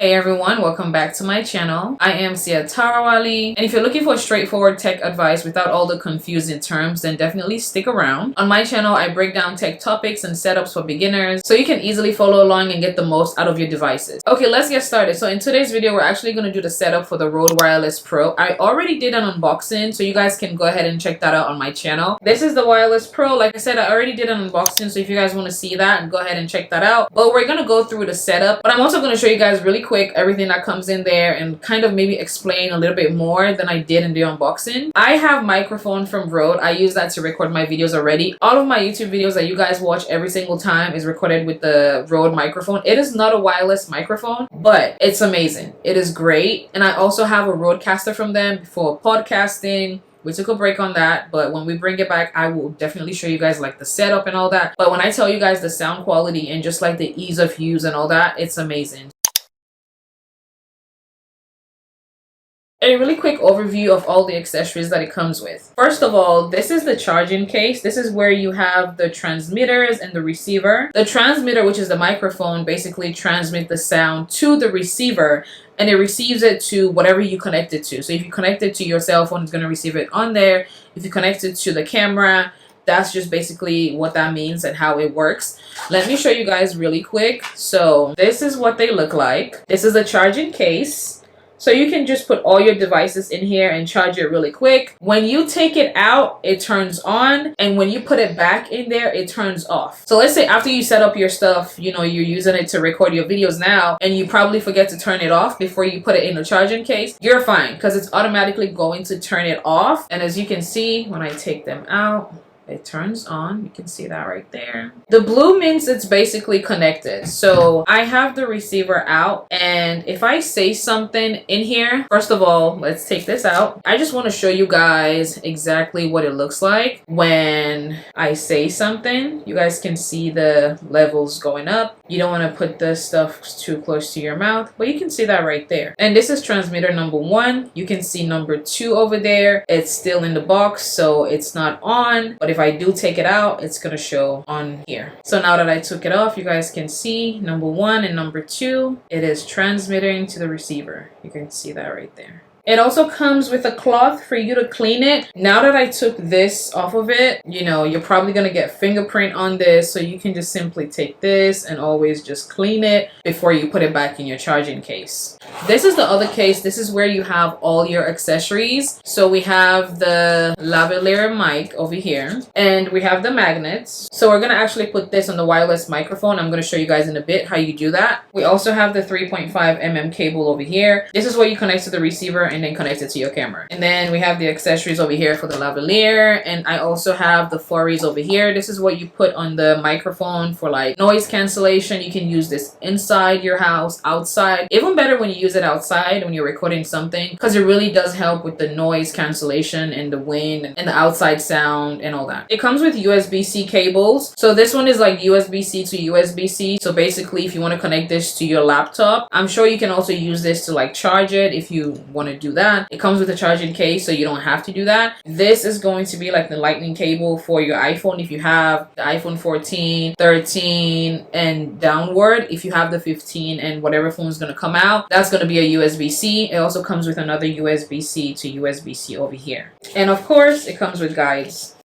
Hey everyone, welcome back to my channel. I am Sia Tarawallie, and if you're looking for straightforward tech advice without all the confusing terms, then definitely stick around. On my channel, I break down tech topics and setups for beginners so you can easily follow along and get the most out of your devices. Okay, let's get started. So in today's video, we're actually going to do the setup for the Rode Wireless Pro. I already did an unboxing, so you guys can go ahead and check that out on my channel. This is the Wireless Pro. Like I said, I already did an unboxing, so if you guys want to see that, go ahead and check that out. But we're going to go through the setup, but I'm also going to show you guys really quick everything that comes in there and kind of maybe explain a little bit more than I did in the unboxing. I have microphone from Rode. I use that to record my videos already. All of my YouTube videos that you guys watch every single time is recorded with the Rode microphone. It is not a wireless microphone, but it's amazing. It is great. And I also have a Rodecaster from them for podcasting. We took a break on that, but when we bring it back, I will definitely show you guys like the setup and all that. But when I tell you guys the sound quality and just like the ease of use and all that, it's amazing. A really quick overview of all the accessories that it comes with. First of all, this is the charging case. This is where you have the transmitters and the receiver. The transmitter, which is the microphone, basically transmits the sound to the receiver and it receives it to whatever you connect it to. So if you connect it to your cell phone, it's going to receive it on there. If you connect it to the camera, that's just basically what that means and how it works. Let me show you guys really quick. So this is what they look like. This is a charging case. So you can just put all your devices in here and charge it really quick. When you take it out, it turns on. And when you put it back in there, it turns off. So let's say after you set up your stuff, you know, you're using it to record your videos now, and you probably forget to turn it off before you put it in the charging case. You're fine because it's automatically going to turn it off. And as you can see, when I take them out, it turns on. You can see that right there. The blue means it's basically connected. So I have the receiver out, and if I say something in here, first of all, let's take this out. I just want to show you guys exactly what it looks like when I say something. You guys can see the levels going up. You don't want to put the stuff too close to your mouth, but you can see that right there. And this is transmitter number 1. You can see number 2 over there. It's still in the box, so it's not on. But if I do take it out, it's going to show on here. So now that I took it off, you guys can see number 1 and number 2. It is transmitting to the receiver. You can see that right there. It also comes with a cloth for you to clean it. Now that I took this off of it, you know, you're probably going to get fingerprint on this. So you can just simply take this and always just clean it before you put it back in your charging case. This is the other case. This is where you have all your accessories. So we have the lavalier mic over here, and we have the magnets. So we're going to actually put this on the wireless microphone. I'm going to show you guys in a bit how you do that. We also have the 3.5mm cable over here. This is where you connect to the receiver and then connect it to your camera. And then we have the accessories over here for the lavalier, and I also have the forays over here. This is what you put on the microphone for like noise cancellation. You can use this inside your house, outside. Even better when you use it outside when you're recording something, because it really does help with the noise cancellation and the wind and the outside sound and all that. It comes with USB-C cables. So this one is like USB-C to USB-C. So basically if you want to connect this to your laptop, I'm sure you can also use this to like charge it if you want to do that. It comes with a charging case, so you don't have to do that. This is going to be like the lightning cable for your iPhone if you have the iPhone 14, 13 and downward. If you have the 15 and whatever phone is going to come out, that's going to be a USB-C. It also comes with another USB-C to USB-C over here. And of course, it comes with guides.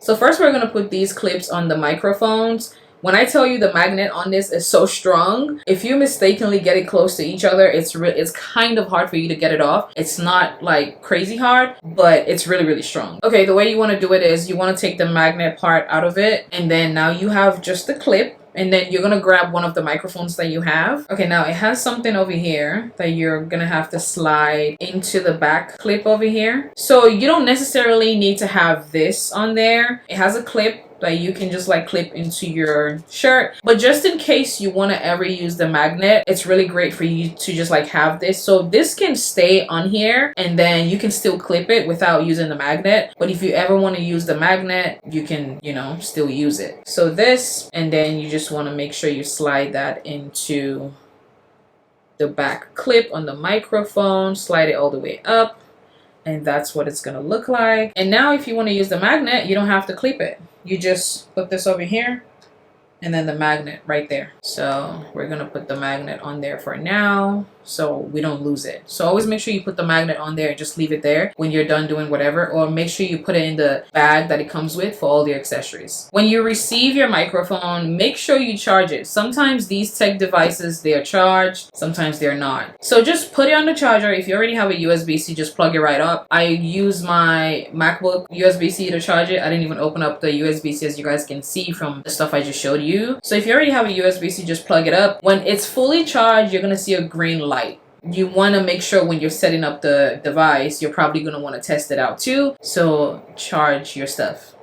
So first we're going to put these clips on the microphones. When I tell you the magnet on this is so strong, if you mistakenly get it close to each other, it's kind of hard for you to get it off. It's not like crazy hard, but it's really, really strong. Okay, the way you want to do it is you want to take the magnet part out of it, and then now you have just the clip. And then you're going to grab one of the microphones that you have. Okay, now it has something over here that you're going to have to slide into the back clip over here. So you don't necessarily need to have this on there. It has a clip that you can just like clip into your shirt, but just in case you want to ever use the magnet, it's really great for you to just like have this. So this can stay on here and then you can still clip it without using the magnet. But if you ever want to use the magnet, you can, you know, still use it. So this, and then you just want to make sure you slide that into the back clip on the microphone, slide it all the way up, and that's what it's going to look like. And now if you want to use the magnet, you don't have to clip it. You just put this over here and then the magnet right there. So we're gonna put the magnet on there for now so we don't lose it. So always make sure you put the magnet on there and just leave it there when you're done doing whatever, or make sure you put it in the bag that it comes with for all the accessories. When you receive your microphone, make sure you charge it. Sometimes these tech devices, they are charged, sometimes they're not. So just put it on the charger. If you already have a USB-C, just plug it right up. I use my MacBook USB-C to charge it. I didn't even open up the USB-C, as you guys can see from the stuff I just showed you. So if you already have a USB-C, just plug it up. When it's fully charged, you're gonna see a green light. You want to make sure when you're setting up the device, you're probably going to want to test it out too. So charge your stuff.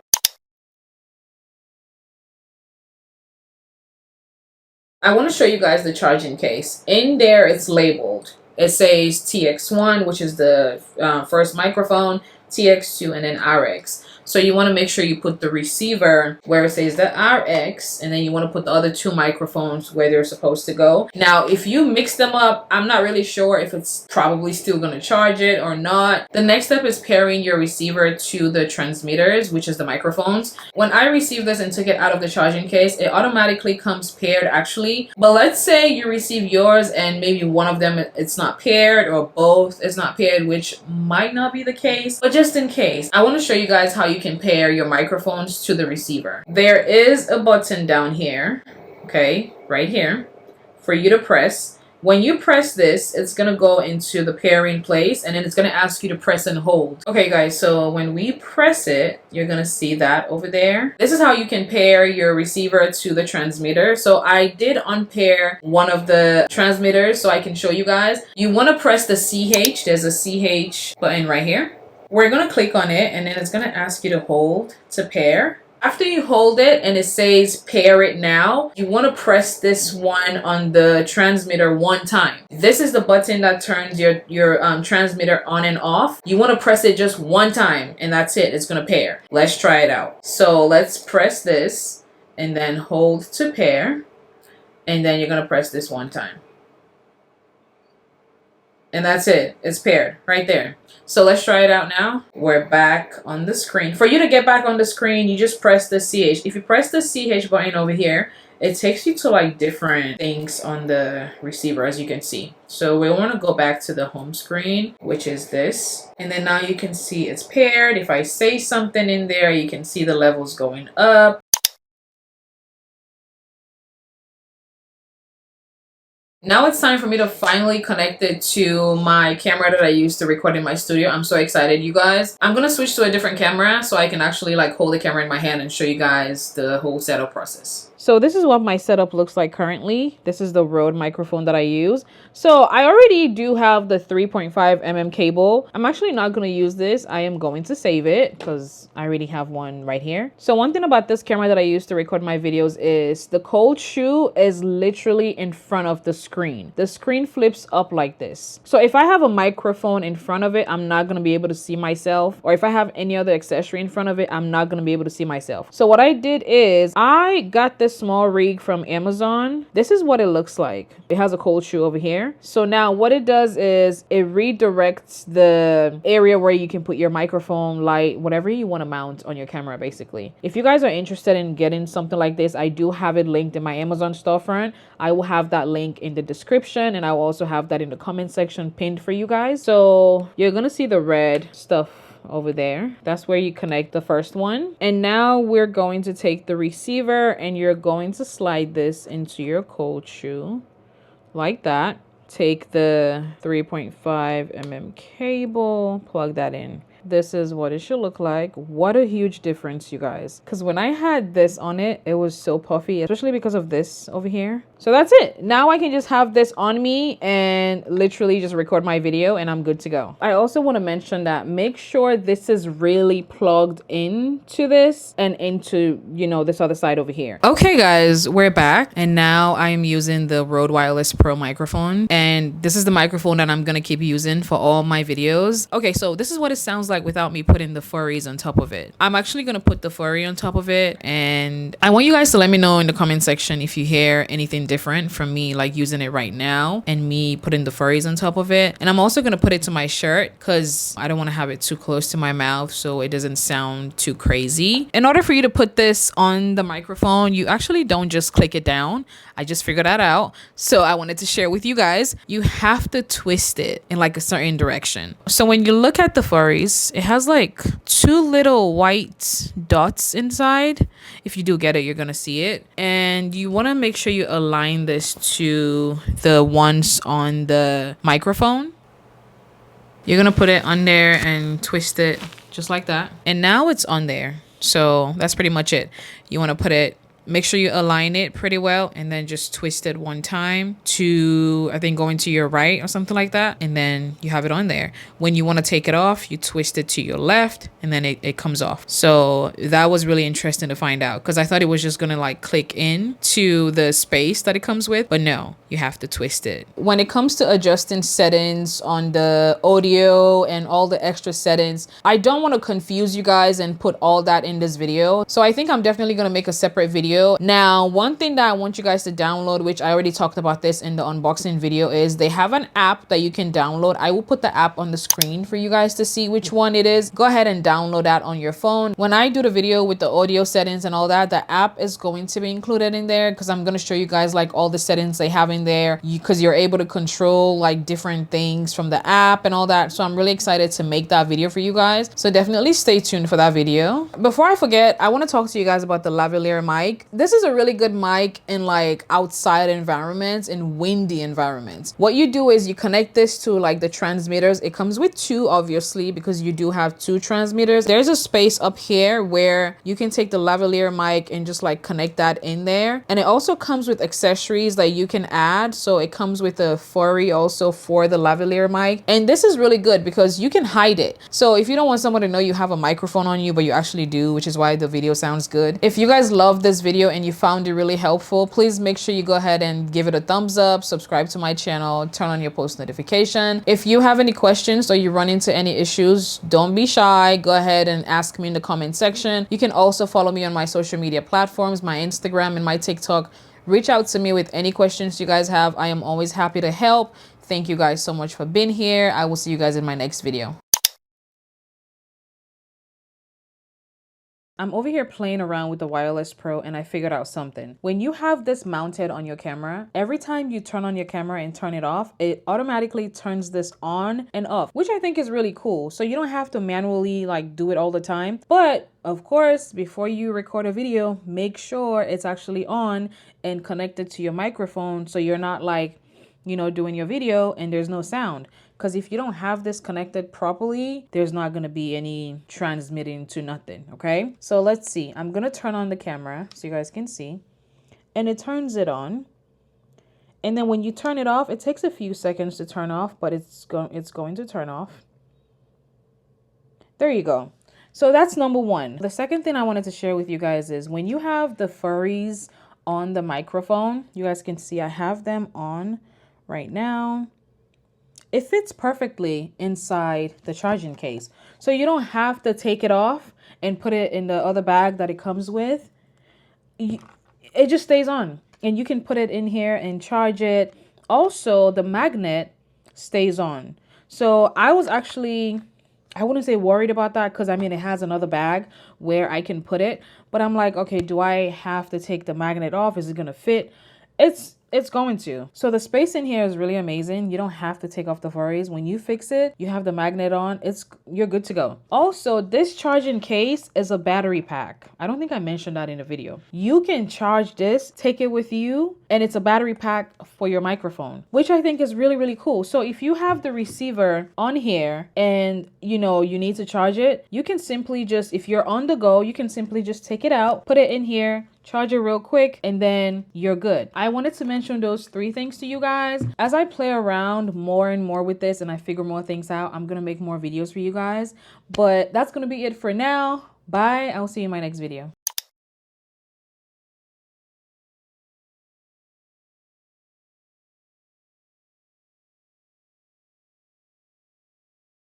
I want to show you guys the charging case. In there, it's labeled. It says TX1, which is the first microphone, TX2, and then RX. So you want to make sure you put the receiver where it says the RX, and then you want to put the other two microphones where they're supposed to go. Now, if you mix them up, I'm not really sure if it's probably still going to charge it or not. The next step is pairing your receiver to the transmitters, which is the microphones. When I received this and took it out of the charging case, it automatically comes paired actually. But let's say you receive yours and maybe one of them it's not paired, or both is not paired, which might not be the case. But just in case, I want to show you guys how you can pair your microphones to the receiver. There is a button down here, okay, right here, for you to press. When you press this, it's gonna go into the pairing place, and then it's gonna ask you to press and hold. Okay guys, so when we press it, you're gonna see that over there. This is how you can pair your receiver to the transmitter. So I did unpair one of the transmitters so I can show you guys. You want to press the CH. There's a CH button right here. We're going to click on it, and then it's going to ask you to hold to pair. After you hold it and it says pair it now, you want to press this one on the transmitter one time. This is the button that turns your transmitter on and off. You want to press it just one time, and that's it. It's going to pair. Let's try it out. So let's press this and then hold to pair, and then you're going to press this one time. And that's it. It's paired right there. So let's try it out now. We're back on the screen. For you to get back on the screen, you just press the CH. If you press the CH button over here, it takes you to like different things on the receiver, as you can see. So we want to go back to the home screen, which is this. And then now you can see it's paired. If I say something in there, you can see the levels going up. Now it's time for me to finally connect it to my camera that I used to record in my studio. I'm so excited, you guys. I'm gonna switch to a different camera so I can actually like hold the camera in my hand and show you guys the whole setup process. So this is what my setup looks like currently. This is the Rode microphone that I use. So I already do have the 3.5mm cable. I'm actually not going to use this. I am going to save it because I already have one right here. So one thing about this camera that I use to record my videos is the cold shoe is literally in front of the screen. The screen flips up like this. So if I have a microphone in front of it, I'm not going to be able to see myself. Or if I have any other accessory in front of it, I'm not going to be able to see myself. So what I did is I got this small rig from Amazon. This is what it looks like. It has a cold shoe over here. So now what it does is it redirects the area where you can put your microphone, light, whatever you want to mount on your camera, basically. If you guys are interested in getting something like this, I do have it linked in my Amazon storefront. I will have that link in the description, and I will also have that in the comment section pinned for you guys. So you're gonna see the red stuff over there. That's where you connect the first one. And now we're going to take the receiver and you're going to slide this into your cold shoe like that. Take the 3.5mm cable, plug that in. This is what it should look like. What a huge difference, you guys. Because when I had this on it, it was so puffy, especially because of this over here. So that's it. Now I can just have this on me and literally just record my video and I'm good to go. I also want to mention that make sure this is really plugged into this and into, you know, this other side over here. Okay, guys, we're back. And now I'm using the Rode Wireless Pro microphone. And this is the microphone that I'm going to keep using for all my videos. Okay, so this is what it sounds sounds like without me putting the furries on top of it. I'm actually going to put the furry on top of it, and I want you guys to let me know in the comment section if you hear anything different from me like using it right now and me putting the furries on top of it. And I'm also going to put it to my shirt because I don't want to have it too close to my mouth so it doesn't sound too crazy. In order for you to put this on the microphone, you actually don't just click it down. I just figured that out, so I wanted to share with you guys. You have to twist it in like a certain direction. So when you look at the furries, it has like 2 little white dots inside. If you do get it, you're gonna see it, and you want to make sure you align this to the ones on the microphone. You're gonna put it on there and twist it just like that, and now it's on there. So that's pretty much it. You want to put it, make sure you align it pretty well, and then just twist it one time to, I think, going to your right or something like that. And then you have it on there. When you want to take it off, you twist it to your left, and then it comes off. So that was really interesting to find out, because I thought it was just going to like click in to the space that it comes with. But no, you have to twist it. When it comes to adjusting settings on the audio and all the extra settings, I don't want to confuse you guys and put all that in this video. So I think I'm definitely going to make a separate video. Now, one thing that I want you guys to download, which I already talked about this in the unboxing video, is they have an app that you can download. I will put the app on the screen for you guys to see which one it is. Go ahead and download that on your phone. When I do the video with the audio settings and all that, the app is going to be included in there, because I'm going to show you guys like all the settings they have in there, because you're able to control like different things from the app and all that. So I'm really excited to make that video for you guys. So definitely stay tuned for that video. Before I forget, I want to talk to you guys about the lavalier mic. This is a really good mic in like outside environments, in windy environments. What you do is you connect this to like the transmitters. It comes with 2, obviously, because you do have 2 transmitters. There's a space up here where you can take the lavalier mic and just like connect that in there. And it also comes with accessories that you can add. So it comes with a furry also for the lavalier mic. And this is really good because you can hide it. So if you don't want someone to know you have a microphone on you, but you actually do, which is why the video sounds good. If you guys love this video and you found it really helpful, please make sure you go ahead and give it a thumbs up, subscribe to my channel, turn on your post notification. If you have any questions or you run into any issues, don't be shy. Go ahead and ask me in the comment section. You can also follow me on my social media platforms, my Instagram and my TikTok. Reach out to me with any questions you guys have. I am always happy to help. Thank you guys so much for being here. I will see you guys in my next video. I'm over here playing around with the Wireless Pro, and I figured out something. When you have this mounted on your camera, every time you turn on your camera and turn it off, it automatically turns this on and off, which I think is really cool. So you don't have to manually like do it all the time. But of course, before you record a video, make sure it's actually on and connected to your microphone, so you're not like, you know, doing your video and there's no sound. Because if you don't have this connected properly, there's not going to be any transmitting to nothing. Okay, so let's see. I'm going to turn on the camera so you guys can see, and it turns it on. And then when you turn it off, it takes a few seconds to turn off, but it's going to turn off. There you go. So that's number one. The second thing I wanted to share with you guys is when you have the furries on the microphone, you guys can see I have them on right now. It fits perfectly inside the charging case. So you don't have to take it off and put it in the other bag that it comes with. It just stays on. And you can put it in here and charge it. Also, the magnet stays on. So I was actually, I wouldn't say worried about that, because I mean, it has another bag where I can put it. But I'm like, okay, do I have to take the magnet off? Is it going to fit? It's going to. So the space in here is really amazing. You don't have to take off the furries. When you fix it, you have the magnet on, you're good to go. Also, this charging case is a battery pack. I don't think I mentioned that in the video. You can charge this, take it with you, and it's a battery pack for your microphone, which I think is really, really cool. So if you have the receiver on here and you know you need to charge it, you can simply just, if you're on the go, you can simply just take it out, put it in here, charge it real quick, and then you're good. I wanted to mention those 3 things to you guys. As I play around more and more with this and I figure more things out, I'm gonna make more videos for you guys. But that's gonna be it for now. Bye. I'll see you in my next video.